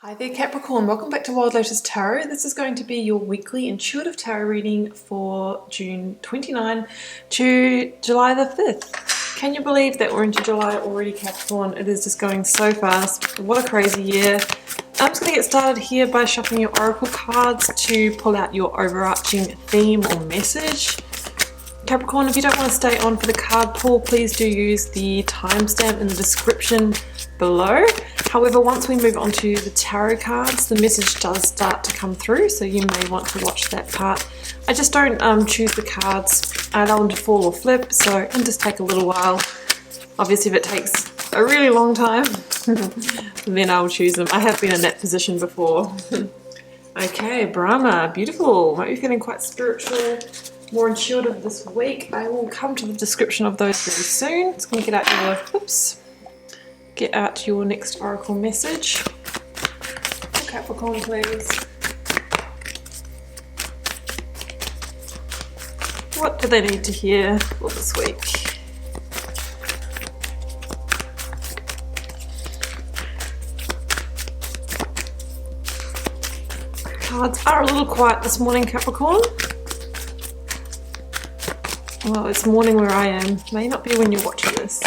Hi there Capricorn, welcome back to Wild Lotus Tarot. This is going to be your weekly intuitive tarot reading for June 29 to July the 5th. Can you believe that we're into July already, Capricorn? It is just going so fast. What a crazy year. I'm just going to get started here by shuffling your oracle cards to pull out your overarching theme or message. Capricorn, if you don't want to stay on for the card pull, please do use the timestamp in the description below. However, once we move on to the tarot cards, the message does start to come through, so you may want to watch that part. I just don't choose the cards. I allow them to fall or flip, so it can just take a little while. Obviously, if it takes a really long time, then I'll choose them. I have been in that position before. Okay, Brahma, beautiful. Might be feeling quite spiritual, more intuitive this week. I will come to the description of those very soon. Just going to get out your next oracle message. Capricorn, please. What do they need to hear for this week? Cards are a little quiet this morning, Capricorn. Well, it's morning where I am. May not be when you're watching this.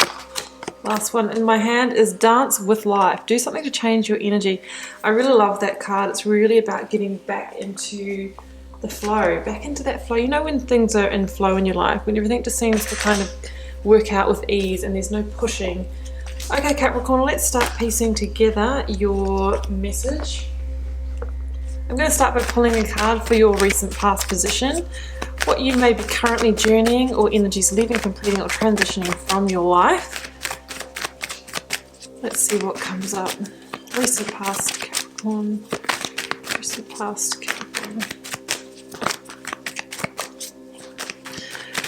Last one in my hand is Dance with Life. Do something to change your energy. I really love that card. It's really about getting back into the flow, back into that flow. You know, when things are in flow in your life, when everything just seems to kind of work out with ease and there's no pushing. Okay, Capricorn, let's start piecing together your message. I'm going to start by pulling a card for your recent past position, what you may be currently journeying or energies leaving, completing, or transitioning from your life. Let's see what comes up. Recent past, Capricorn. Recent past, Capricorn.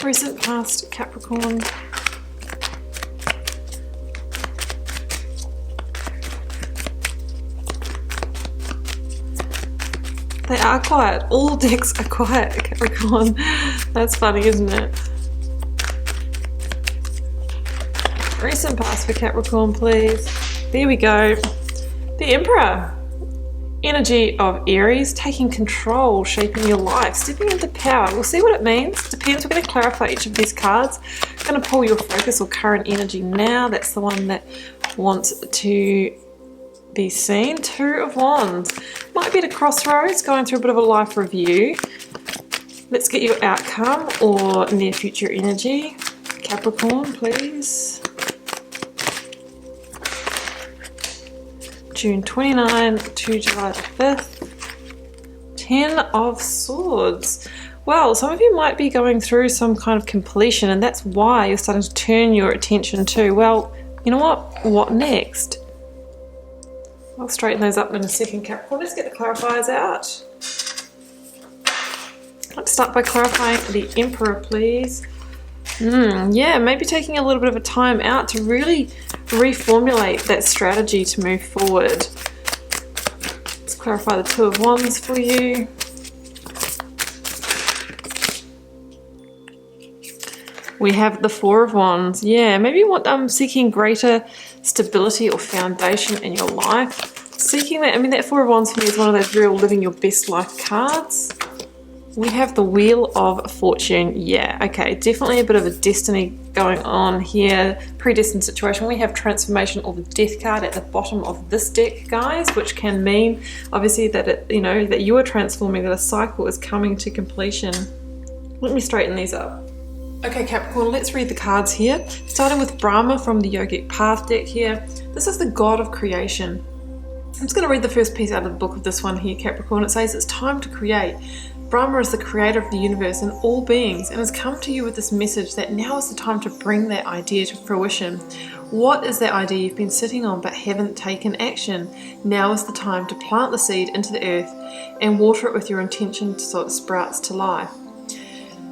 Recent past, Capricorn. They are quiet. All decks are quiet, Capricorn. That's funny, isn't it? Recent past for Capricorn, please. There we go. The Emperor. Energy of Aries, taking control, shaping your life, stepping into power. We'll see what it means. Depends. We're going to clarify each of these cards. I'm going to pull your focus or current energy now. That's the one that wants to be seen. Two of Wands. Might be at a crossroads, going through a bit of a life review. Let's get your outcome or near future energy. Capricorn, please. June 29 to July the 5th. 10 of Swords. Well, some of you might be going through some kind of completion, and that's why you're starting to turn your attention to, well, you know what? What next? I'll straighten those up in a second, Capricorn. Let's get the clarifiers out. Let's start by clarifying the Emperor, please. Yeah, maybe taking a little bit of a time out to really reformulate that strategy to move forward. Let's clarify the Two of Wands for you. We have the Four of Wands. Yeah, maybe you want seeking greater stability or foundation in your life. Seeking that, I mean, that Four of Wands for me is one of those real living your best life cards. We have the Wheel of Fortune. Yeah, okay, definitely a bit of a destiny going on here. Predestined situation. We have Transformation or the Death card at the bottom of this deck, guys, which can mean obviously that that you are transforming, that a cycle is coming to completion. Let me straighten these up. Okay, Capricorn, let's read the cards here. Starting with Brahma from the Yogic Path deck here. This is the God of creation. I'm just going to read the first piece out of the book of this one here, Capricorn. It says, it's time to create. Brahma is the creator of the universe and all beings and has come to you with this message that now is the time to bring that idea to fruition. What is that idea you've been sitting on but haven't taken action? Now is the time to plant the seed into the earth and water it with your intention so it sprouts to life.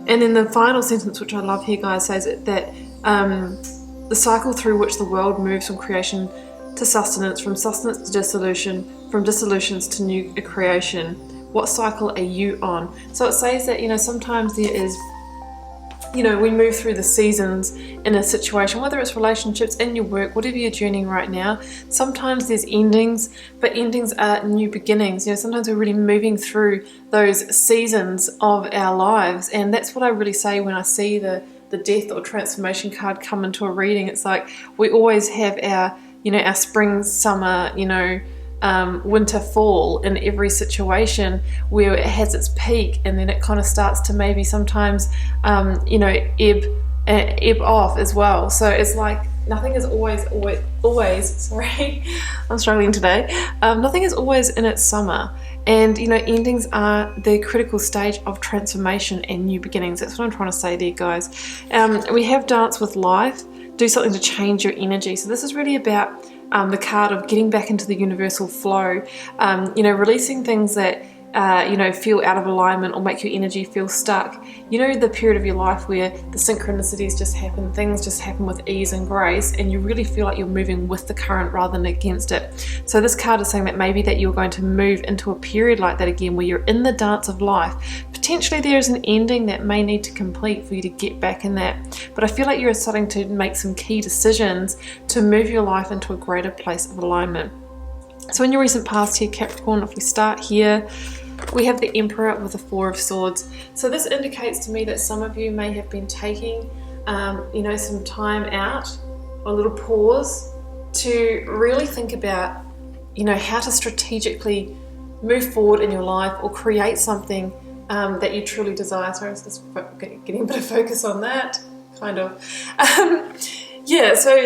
And then the final sentence, which I love here, guys, says that the cycle through which the world moves from creation to sustenance, from sustenance to dissolution, from dissolutions to new creation. What cycle are you on? So it says that, sometimes there is we move through the seasons in a situation, whether it's relationships, in your work, whatever you're journeying right now. Sometimes there's endings, but endings are new beginnings. Sometimes we're really moving through those seasons of our lives, and that's what I really say when I see the death or transformation card come into a reading. It's like we always have our spring, summer, winter, fall in every situation where it has its peak, and then it kind of starts to maybe sometimes ebb off as well. So it's like nothing is always sorry, I'm struggling today. Nothing is always in its summer, and endings are the critical stage of transformation and new beginnings. That's what I'm trying to say there, guys. We have Dance with Life. Do something to change your energy. So this is really about the card of getting back into the universal flow, releasing things that feel out of alignment or make your energy feel stuck. The period of your life where the synchronicities just happen, things just happen with ease and grace, and you really feel like you're moving with the current rather than against it. So this card is saying that maybe that you're going to move into a period like that again, where you're in the dance of life. Potentially there is an ending that may need to complete for you to get back in that, but I feel like you're starting to make some key decisions to move your life into a greater place of alignment. So in your recent past here, Capricorn, if we start here, we have the Emperor with the Four of Swords. So this indicates to me that some of you may have been taking, some time out, a little pause, to really think about, how to strategically move forward in your life or create something that you truly desire. Sorry, I was just getting a bit of focus on that, kind of. So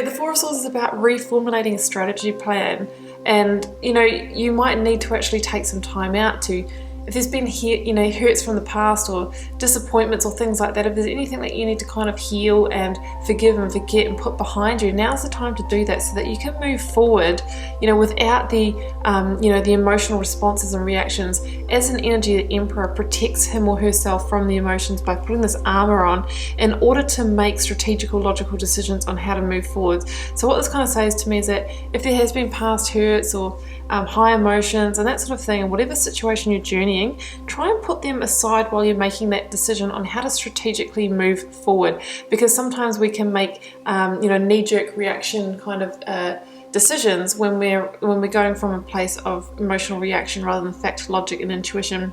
the Four of Swords is about reformulating a strategy plan. And, you might need to actually take some time out to, if there's been hurts from the past or disappointments or things like that, if there's anything that you need to kind of heal and forgive and forget and put behind you, now's the time to do that so that you can move forward, without the, the emotional responses and reactions. As an energy, the Emperor protects him or herself from the emotions by putting this armor on in order to make strategical, logical decisions on how to move forward. So what this kind of says to me is that if there has been past hurts or high emotions and that sort of thing, and whatever situation you're journeying, try and put them aside while you're making that decision on how to strategically move forward, because sometimes we can make knee-jerk reaction kind of decisions when we're going from a place of emotional reaction rather than fact, logic and intuition.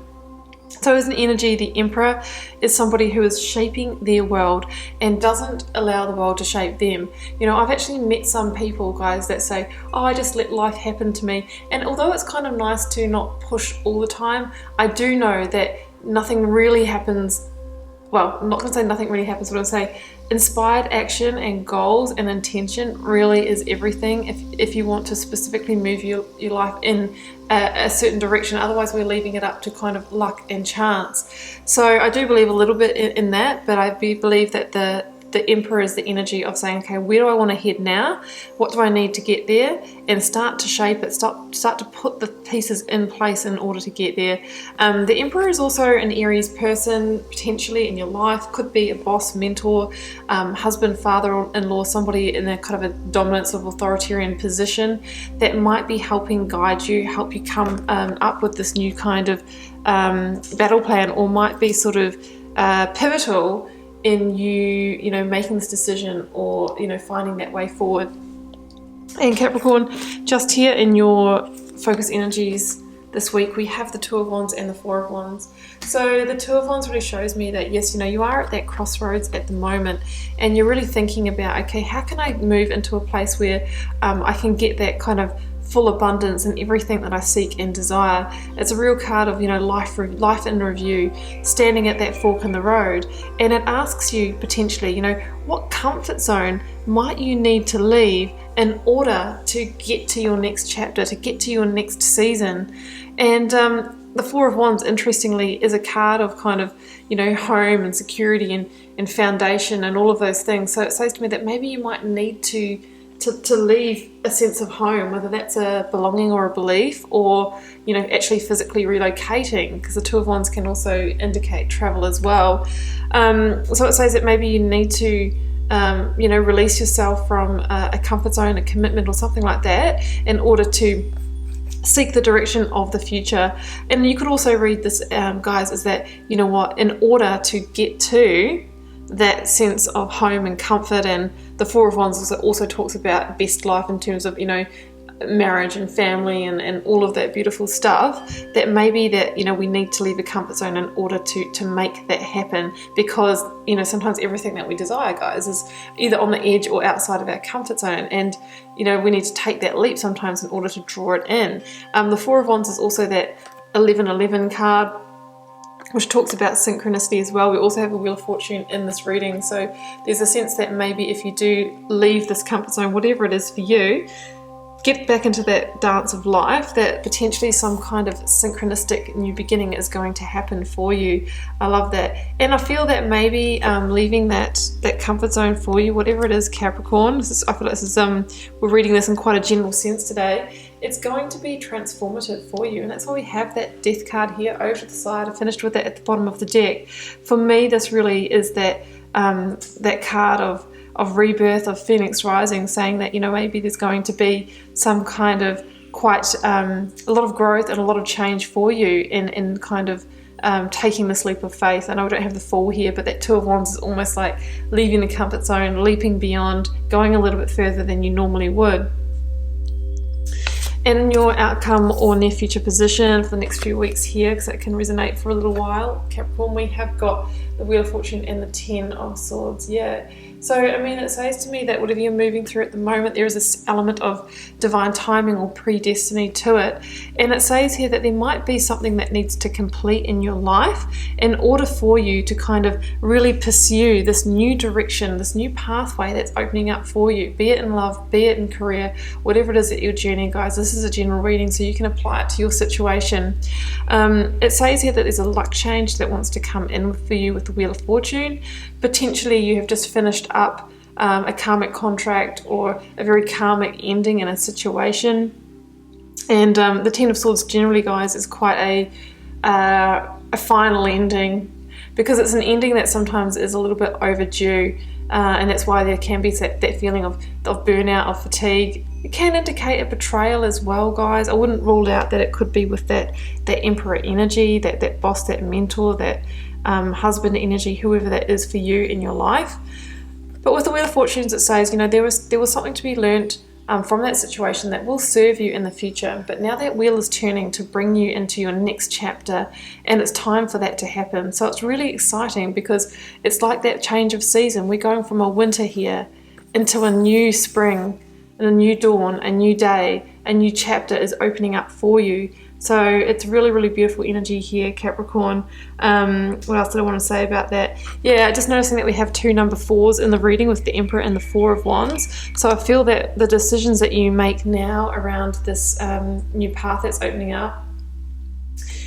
So as an energy, the Emperor is somebody who is shaping their world and doesn't allow the world to shape them. I've actually met some people, guys, that say, oh, I just let life happen to me. And although it's kind of nice to not push all the time, I do know that nothing really happens. Well, I'm not going to say nothing really happens, but I'll say inspired action and goals and intention really is everything if you want to specifically move your life in a certain direction. Otherwise we're leaving it up to kind of luck and chance. So I do believe a little bit in that, but I believe that the Emperor is the energy of saying, okay, where do I want to head now? What do I need to get there? And start to shape it, start to put the pieces in place in order to get there. The Emperor is also an Aries person, potentially in your life. Could be a boss, mentor, husband, father-in-law, somebody in a kind of a dominance of authoritarian position that might be helping guide you, help you come up with this new kind of battle plan, or might be sort of pivotal in you making this decision or finding that way forward. And Capricorn, just here in your focus energies this week, we have the Two of Wands and the Four of Wands. So the Two of Wands really shows me that yes, you are at that crossroads at the moment, and you're really thinking about, okay, how can I move into a place where I can get that kind of full abundance and everything that I seek and desire. It's a real card of life in review, standing at that fork in the road, and it asks you potentially, what comfort zone might you need to leave in order to get to your next chapter, to get to your next season. And the Four of Wands, interestingly, is a card of kind of home and security and foundation and all of those things. So it says to me that maybe you might need to leave a sense of home, whether that's a belonging or a belief, or actually physically relocating, because the Two of Wands can also indicate travel as well. So it says that maybe you need to release yourself from a comfort zone, a commitment or something like that, in order to seek the direction of the future. And you could also read this, guys, is that in order to get to that sense of home and comfort. And the Four of Wands also talks about best life in terms of, you know, marriage and family and all of that beautiful stuff, that maybe that, you know, we need to leave a comfort zone in order to make that happen, because, you know, sometimes everything that we desire, guys, is either on the edge or outside of our comfort zone, and, you know, we need to take that leap sometimes in order to draw it in. The Four of Wands is also that 1111 card, which talks about synchronicity as well. We also have a Wheel of Fortune in this reading, so there's a sense that maybe if you do leave this comfort zone, whatever it is for you, get back into that dance of life, that potentially some kind of synchronistic new beginning is going to happen for you. I love that. And I feel that maybe leaving that comfort zone for you, whatever it is, Capricorn, I feel like this is, we're reading this in quite a general sense today, it's going to be transformative for you. And that's why we have that Death card here over to the side. I finished with it at the bottom of the deck. For me, this really is that that card of rebirth, of Phoenix rising, saying that, you know, maybe there's going to be some kind of quite a lot of growth and a lot of change for you in kind of taking this leap of faith. I know we don't have the Fool here, but that Two of Wands is almost like leaving the comfort zone, leaping beyond, going a little bit further than you normally would. And in your outcome or near future position for the next few weeks here, because that can resonate for a little while, Capricorn, we have got the Wheel of Fortune and the Ten of Swords. Yeah. So, I mean, it says to me that whatever you're moving through at the moment, there is this element of divine timing or predestiny to it. And it says here that there might be something that needs to complete in your life in order for you to kind of really pursue this new direction, this new pathway that's opening up for you, be it in love, be it in career, whatever it is that you're journeying, guys. This is a general reading, so you can apply it to your situation. It says here that there's a luck change that wants to come in for you with the Wheel of Fortune. Potentially you have just finished up a karmic contract or a very karmic ending in a situation. And the Ten of Swords generally, guys, is quite a final ending, because it's an ending that sometimes is a little bit overdue, and that's why there can be that feeling of burnout, of fatigue. It can indicate a betrayal as well, guys. I wouldn't rule out that it could be with that Emperor energy, that boss, that mentor, that husband energy, whoever that is for you in your life. But with the Wheel of Fortunes, it says, you know, there was something to be learnt from that situation that will serve you in the future. But now that wheel is turning to bring you into your next chapter, and it's time for that to happen. So it's really exciting, because it's like that change of season. We're going from a winter here into a new spring, and a new dawn, a new day, a new chapter is opening up for you. So it's really, really beautiful energy here, Capricorn. What else did I want to say about that? Yeah, just noticing that we have two number 4s in the reading with the Emperor and the Four of Wands. So I feel that the decisions that you make now around this new path that's opening up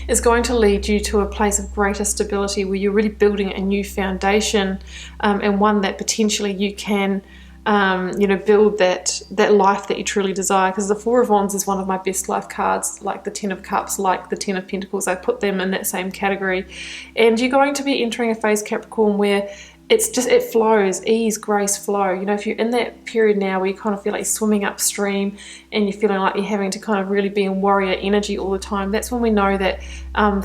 is going to lead you to a place of greater stability, where you're really building a new foundation, and one that potentially you can you know, build that life that you truly desire. Because the Four of Wands is one of my best life cards, like the Ten of Cups, like the Ten of Pentacles. I put them in that same category. And you're going to be entering a phase, Capricorn, where it flows, ease, grace, flow. You know, if you're in that period now where you kind of feel like you're swimming upstream and you're feeling like you're having to kind of really be in warrior energy all the time, that's when we know that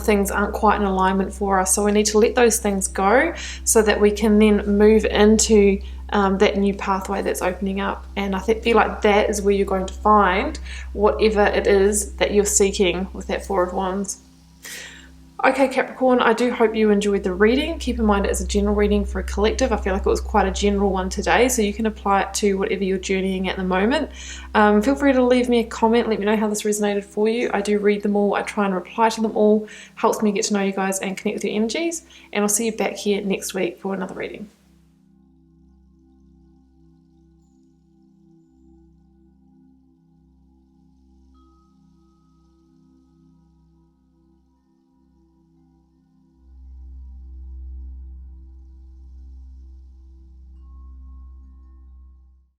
things aren't quite in alignment for us. So we need to let those things go so that we can then move into that new pathway that's opening up. And I feel like that is where you're going to find whatever it is that you're seeking with that Four of Wands. Okay, Capricorn, I do hope you enjoyed the reading. Keep in mind it is a general reading for a collective. I feel like it was quite a general one today, so you can apply it to whatever you're journeying at the moment. Feel free to leave me a comment, let me know how this resonated for you. I do read them all, I try and reply to them all. Helps me get to know you guys and connect with your energies. And I'll see you back here next week for another reading.